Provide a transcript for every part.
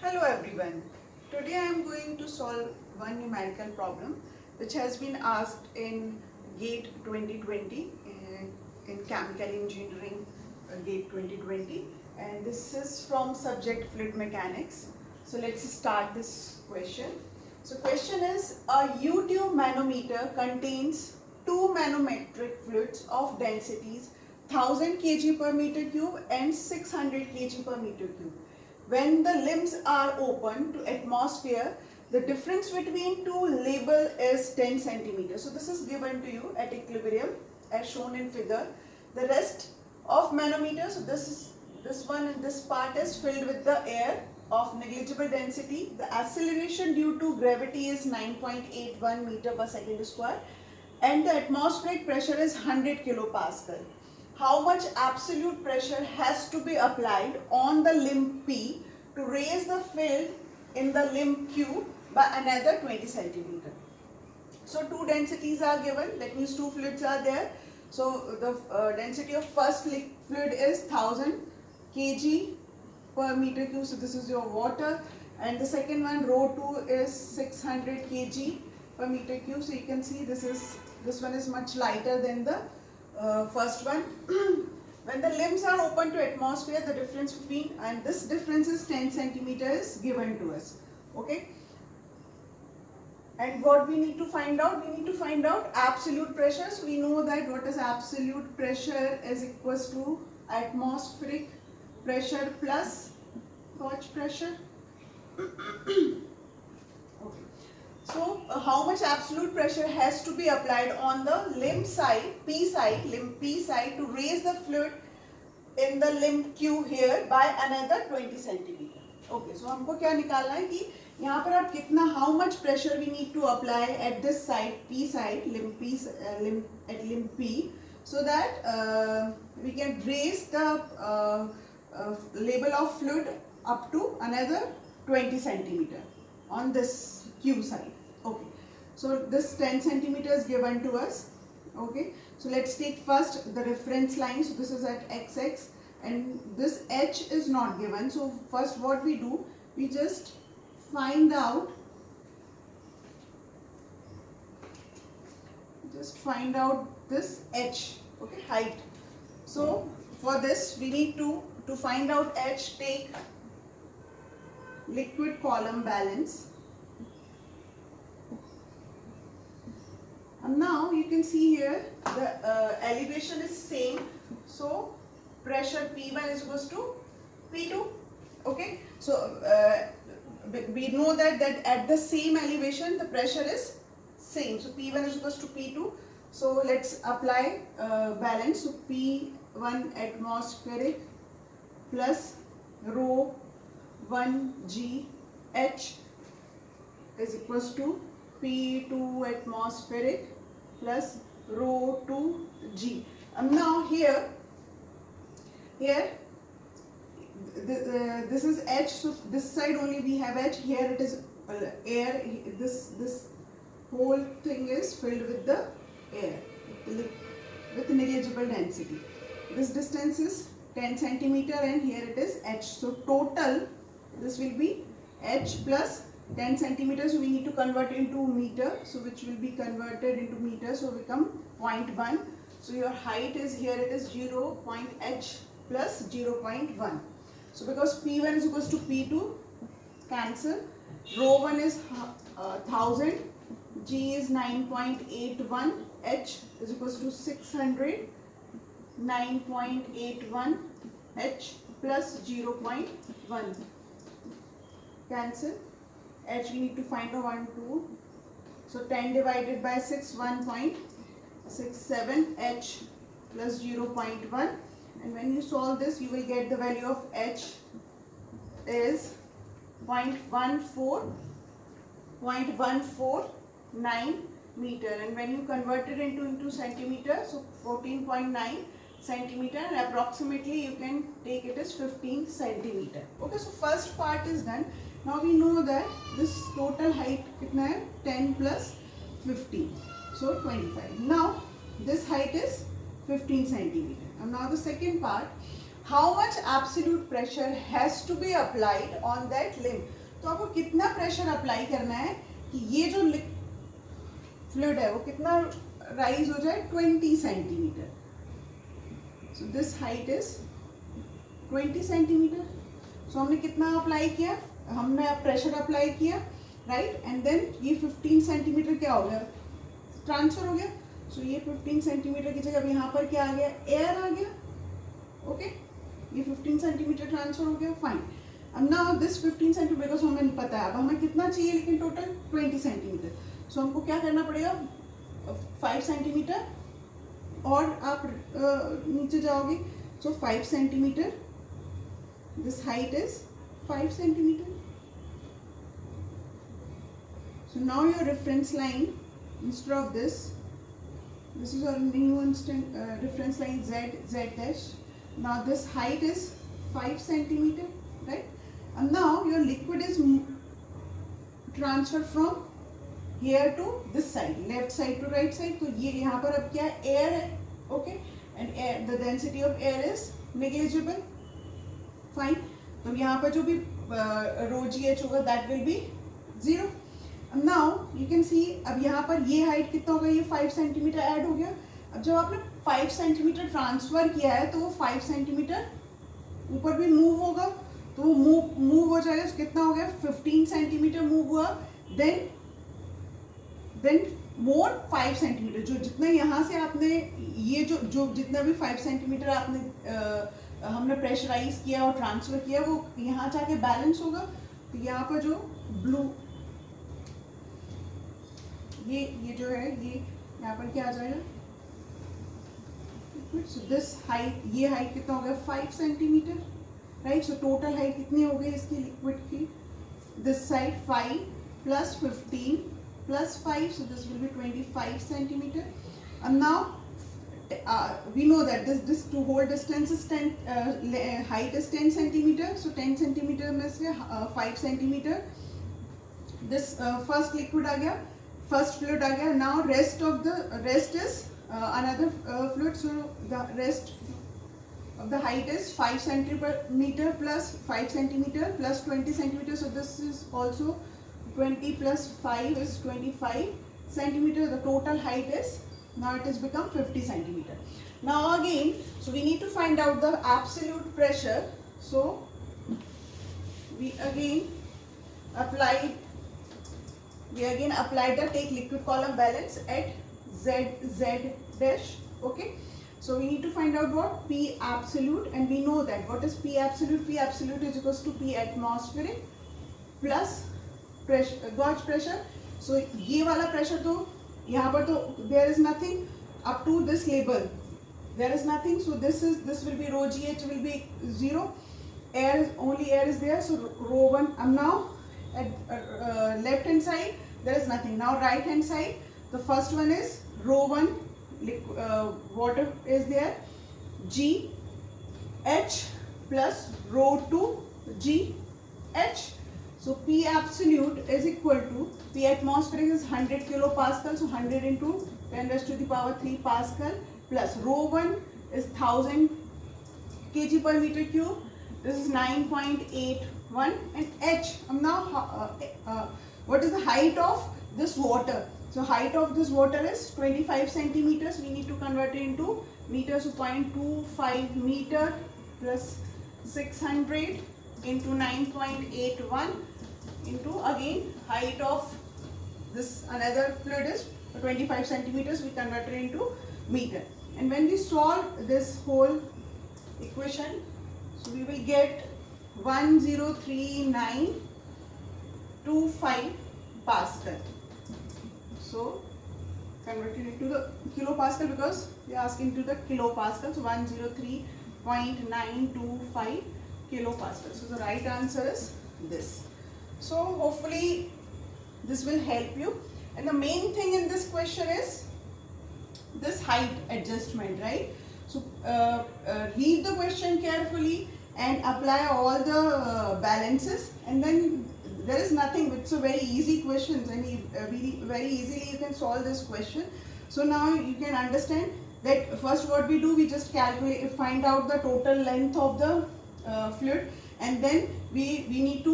Hello everyone. Today I am going to solve one numerical problem which has been asked in GATE 2020 in Chemical Engineering GATE 2020, and this is from subject Fluid Mechanics. So let's start this question. So question is, a U-tube manometer contains two manometric fluids of densities 1000 kg per meter cube and 600 kg per meter cube. When the limbs are open to atmosphere, the difference between two label is 10 centimeters. So this is given to you at equilibrium as shown in figure. The rest of manometer, so this one and this part is filled with the air of negligible density. The acceleration due to gravity is 9.81 meter per second square and the atmospheric pressure is 100 kilopascal. How much absolute pressure has to be applied on the limb P to raise the field in the limb Q by another 20 centimeter. So two densities are given, that means two fluids are there. So the density of first fluid is 1000 kg per meter cube, so this is your water, and the second one ρ2 is 600 kg per meter cube. So you can see this one is much lighter than the first one. When the limbs are open to atmosphere, the difference between, and this difference is 10 centimeters given to us. Okay. And what we need to find out? We need to find out absolute pressure. So we know that what is absolute pressure is equals to atmospheric pressure plus gauge pressure. Okay. So how much absolute pressure has to be applied on the limb side, limb P side, to raise the fluid in the limb Q here by another 20 centimeter. Okay, so हमको क्या निकालना है कि यहाँ पर आप कितना, how much pressure we need to apply at this side, P side, limb P, so that we can raise the level of fluid up to another 20 centimeter on this Q side. Okay, so this 10 centimeters given to us. Okay, so let's take first the reference line. So this is at XX and this H is not given. So first what we do, we just find out this H, okay, height. So for this we need to find out H, take liquid column balance. And now you can see here the elevation is same, so pressure P1 is equals to P2. Okay, so we know that at the same elevation the pressure is same, so P1 is equals to P2. So let's apply balance. So P1 atmospheric plus ρ1 g H is equals to P2 atmospheric plus ρ2 g. Now here this is H, so this side only we have H, here it is air, this whole thing is filled with the air with negligible density. This distance is 10 centimeter and here it is H, so total this will be H plus 10 centimeters, so we need to convert into meter, so which will be converted into meter, so become 0.1. So your height is, here it is 0.h plus 0.1. So because P1 is equals to P2, cancel, ρ1 is 1000, G is 9.81, H is equals to 600, 9.81 H plus 0.1, cancel. H we need to find a 1, 2. So 10 divided by 6, 1.67 H plus 0.1. And when you solve this, you will get the value of H is 0.149 meter. And when you convert it into centimeter, so 14.9 centimeter, and approximately you can take it as 15 centimeter. Okay, so first part is done. Now we know that this total height kitna hai? 10 plus 15, so 25. Now this height is 15 centimeter. And now the second part, how much absolute pressure has to be applied on that limb. तो आपको कितना pressure apply करना है कि ये जो fluid है वो कितना राइज हो जाए, 20 centimetre. So this height is 20 centimetre. So हमने कितना अप्लाई किया, हमने प्रेशर अप्लाई किया, राइट. एंड देन ये 15 सेंटीमीटर क्या हो गया, ट्रांसफर हो गया. सो ये 15 सेंटीमीटर की जगह अब यहाँ पर क्या आ गया, एयर आ गया. ओके, ये 15 सेंटीमीटर ट्रांसफर हो गया, फाइन. अब नाउ दिस 15 सेंटीमीटर बिकॉज हमें पता है, अब हमें कितना चाहिए लेकिन टोटल 20 सेंटीमीटर. सो हमको क्या करना पड़ेगा, 5 सेंटीमीटर और आप नीचे जाओगे. सो 5 centimetre, this height is 5 centimetre. So now your reference line, instead of this is your new reference line z dash. Now this height is 5 centimeter, right? And now your liquid is transferred from here to this side, left side to right side. तो ये यहाँ पर अब क्या है, air है, okay? And air, the density of air is negligible, fine. तो यहाँ पर जो भी rho gh होगा that will be 0. Now you can see, अब यहाँ पर ये हाइट कितना होगा, ये 5 सेंटीमीटर ऐड हो गया. अब जब आपने 5 सेंटीमीटर ट्रांसफर किया है तो वो 5 सेंटीमीटर ऊपर भी मूव होगा, तो वो मूव हो जाएगा. कितना हो गया, 15 सेंटीमीटर मूव हुआ. देन मोर 5 सेंटीमीटर, जो जितना यहाँ से आपने ये जो जितना भी 5 सेंटीमीटर आपने हमने प्रेशराइज किया और ट्रांसफर किया वो यहाँ जाके बैलेंस होगा. तो यहाँ पर जो ब्लू ये जो है, ये यहाँ पर क्या आ जाएगा. सो दिस हाइट, ये हाइट कितना हो गया, 5 centimetre, right. So total height कितनी हो गई इसकी लिक्विड की, this side 5 plus 15 plus 5, so this will be 25 centimetre. And now we know that this to whole distance is 10, height is 10 centimeter. So 10 centimeter में से 5 centimeter this first liquid आ गया, first fluid आ गया. Now rest is another fluid. So the rest of the height is 5 centimeter plus 5 centimeter plus 20 centimeter. So this is also 20 plus 5 is 25 centimeter. The total height is, now it has become 50 centimeter. Now again, so we need to find out the absolute pressure. So we again applied the take liquid column balance at z dash. Okay, so we need to find out what P absolute, and we know that what is P absolute. P absolute is equals to P atmospheric plus pressure, gauge pressure. So ये वाला pressure तो यहाँ पर तो there is nothing up to this label, there is nothing. So this will be rho gh will be 0. Only air is there. So rho 1. And now at left hand side there is nothing. Now right hand side, the first one is rho 1 water is there, g h plus rho 2 g h. So P absolute is equal to, P atmospheric is 100 kilopascal, so 100 into 10 raised to the power 3 pascal, plus rho 1 is 1000 kg per meter cube. This is 9.81, and h. Now what is the height of this water? So height of this water is 25 centimeters. We need to convert it into meters. So 0.25 meter plus 600 into 9.81 into again height of this another fluid is 25 centimeters. We convert it into meter, and when we solve this whole equation, so we will get 103925 pascal. So converted into the kilopascal because we are asking to the kilopascal. So 103.925 kilopascal. So the right answer is this. So hopefully this will help you. And the main thing in this question is this height adjustment, right? So read the question carefully and apply all the balances, and then there is nothing. It's a very easy question, and very easily you can solve this question. So now you can understand that first what we do, we just calculate, find out the total length of the fluid, and then we need to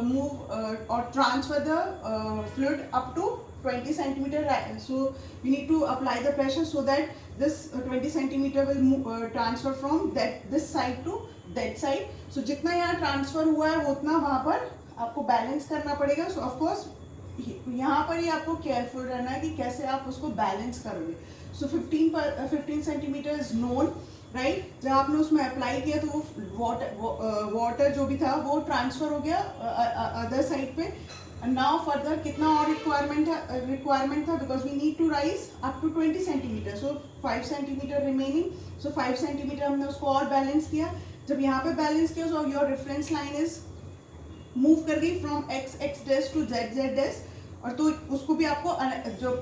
move or transfer the fluid up to 20 centimeter. So we need to apply the pressure so that this 20 centimeter will move, transfer from this side to that side. So जितना यहाँ transfer हुआ है वो उतना वहाँ पर आपको balance करना पड़ेगा. So of course यहाँ पर ही आपको careful रहना है कि कैसे आप उसको balance करोगे. So 15 centimeter is known, right? जब आपने उसमें अप्लाई किया तो वो वाटर जो भी था वो ट्रांसफर हो गया अदर साइड पे. नाउ फर्दर कितना और रिक्वायरमेंट था, because we need to rise up to 20 centimetre. So 5 centimetre remaining. So 5 centimetre हमने उसको और बैलेंस किया. जब यहाँ पे बैलेंस किया so your reference line is move कर गई from x dash to z dash. और तो उसको भी आपको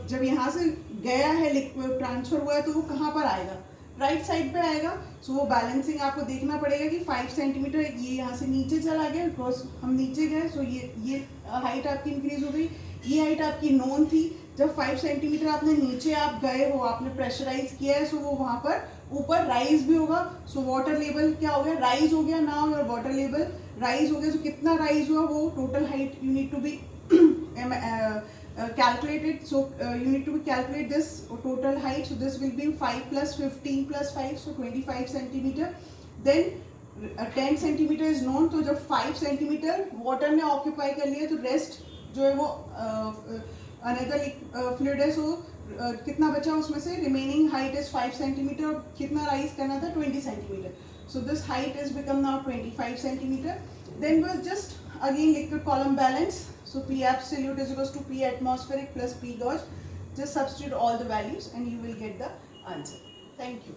जब यहाँ से गया है ट्रांसफर हुआ है तो वो कहाँ पर आएगा, राइट साइड पे आएगा. सो वो बैलेंसिंग आपको देखना पड़ेगा कि 5 सेंटीमीटर ये यहाँ से नीचे चला गया, बिकॉज हम नीचे गए. सो ये हाइट आपकी इंक्रीज हो गई. ये हाइट आपकी नोन थी. जब 5 सेंटीमीटर आपने नीचे आप गए, वो आपने प्रेशराइज किया है, सो वो वहाँ पर ऊपर राइज भी होगा. सो वाटर लेवल क्या हो गया, राइज हो गया. Now your water level rise हो गया. सो कितना राइज हुआ, वो total height you need to be calculated. So you need to calculate this total height. So this will be 5 plus 15 plus 5, so 25 centimeter. Then 10 centimeter is known. तो जब 5 centimeter water ने occupy कर लिया तो rest जो है वो another fluid है. So कितना बचा उसमें से, remaining height is 5 centimeter. और कितना rise करना था, 20 centimeter. So this height is become now 25 centimeter. Then we'll just again liquid column balance. So P absolute is equals to P atmospheric plus P gauge. Just substitute all the values and you will get the answer. Thank you.